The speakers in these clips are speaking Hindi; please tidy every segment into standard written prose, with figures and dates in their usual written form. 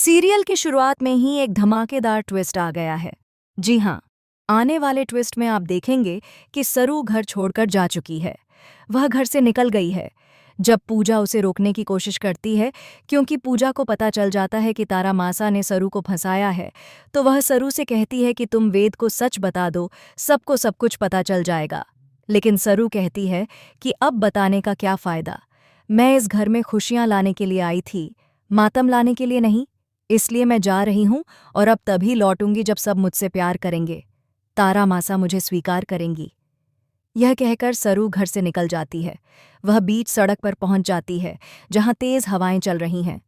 सीरियल की शुरुआत में ही एक धमाकेदार ट्विस्ट आ गया है। जी हाँ, आने वाले ट्विस्ट में आप देखेंगे कि सरू घर छोड़कर जा चुकी है। वह घर से निकल गई है। जब पूजा उसे रोकने की कोशिश करती है, क्योंकि पूजा को पता चल जाता है कि तारा मासा ने सरू को फंसाया है, तो वह सरू से कहती है कि तुम वेद को सच बता दो, सबको सब कुछ पता चल जाएगा। लेकिन सरू कहती है कि अब बताने का क्या फ़ायदा। मैं इस घर में खुशियां लाने के लिए आई थी, मातम लाने के लिए नहीं। इसलिए मैं जा रही हूं और अब तभी लौटूंगी जब सब मुझसे प्यार करेंगे, तारा मासा मुझे स्वीकार करेंगी। यह कहकर सरू घर से निकल जाती है। वह बीच सड़क पर पहुंच जाती है जहां तेज हवाएं चल रही हैं।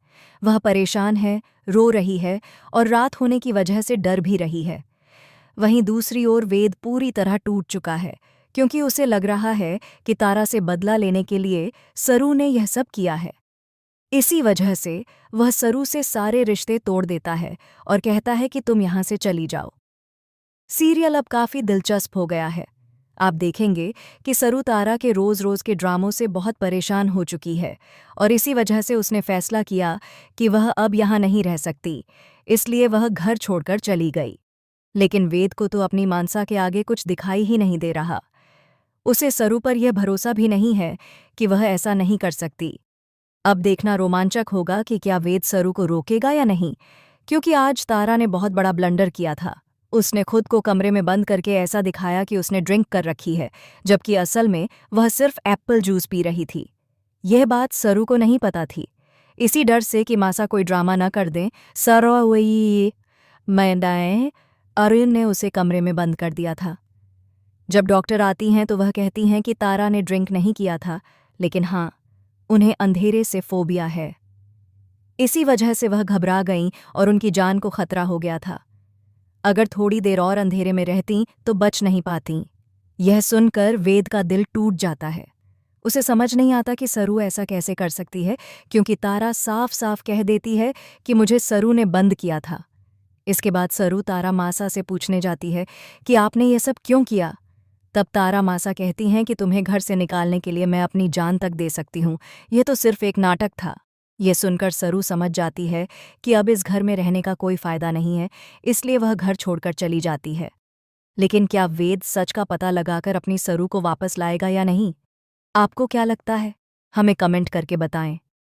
वह परेशान है, रो रही है और रात होने की वजह से डर भी रही है। वहीं दूसरी ओर वेद पूरी तरह टूट चुका है, क्योंकि उसे लग रहा है कि तारा से बदला लेने के लिए सरू ने यह सब किया है। इसी वजह से वह सरू से सारे रिश्ते तोड़ देता है और कहता है कि तुम यहां से चली जाओ। सीरियल अब काफी दिलचस्प हो गया है। आप देखेंगे कि सरू तारा के रोज रोज के ड्रामों से बहुत परेशान हो चुकी है और इसी वजह से उसने फैसला किया कि वह अब यहां नहीं रह सकती। इसलिए वह घर छोड़कर चली गई। लेकिन वेद को तो अपनी मानसा के आगे कुछ दिखाई ही नहीं दे रहा। उसे सरू पर यह भरोसा भी नहीं है कि वह ऐसा नहीं कर सकती। अब देखना रोमांचक होगा कि क्या वेद सरू को रोकेगा या नहीं, क्योंकि आज तारा ने बहुत बड़ा ब्लंडर किया था। उसने खुद को कमरे में बंद करके ऐसा दिखाया कि उसने ड्रिंक कर रखी है, जबकि असल में वह सिर्फ एप्पल जूस पी रही थी। यह बात सरू को नहीं पता थी। इसी डर से कि मासा कोई ड्रामा न कर दें, सरोई मैदाएं अरुण ने उसे कमरे में बंद कर दिया था। जब डॉक्टर आती हैं तो वह कहती हैं कि तारा ने ड्रिंक नहीं किया था, लेकिन हाँ, उन्हें अंधेरे से फोबिया है। इसी वजह से वह घबरा गईं और उनकी जान को खतरा हो गया था। अगर थोड़ी देर और अंधेरे में रहतीं तो बच नहीं पातीं। यह सुनकर वेद का दिल टूट जाता है। उसे समझ नहीं आता कि सरू ऐसा कैसे कर सकती है, क्योंकि तारा साफ साफ कह देती है कि मुझे सरू ने बंद किया था। इसके बाद सरू तारा मासा से पूछने जाती है कि आपने ये सब क्यों किया। तब तारा मासा कहती हैं कि तुम्हें घर से निकालने के लिए मैं अपनी जान तक दे सकती हूँ, यह तो सिर्फ एक नाटक था। ये सुनकर सरू समझ जाती है कि अब इस घर में रहने का कोई फायदा नहीं है, इसलिए वह घर छोड़कर चली जाती है। लेकिन क्या वेद सच का पता लगाकर अपनी सरू को वापस लाएगा या नहीं? आपको क्या लगता है? हमें कमेंट करके बताएं।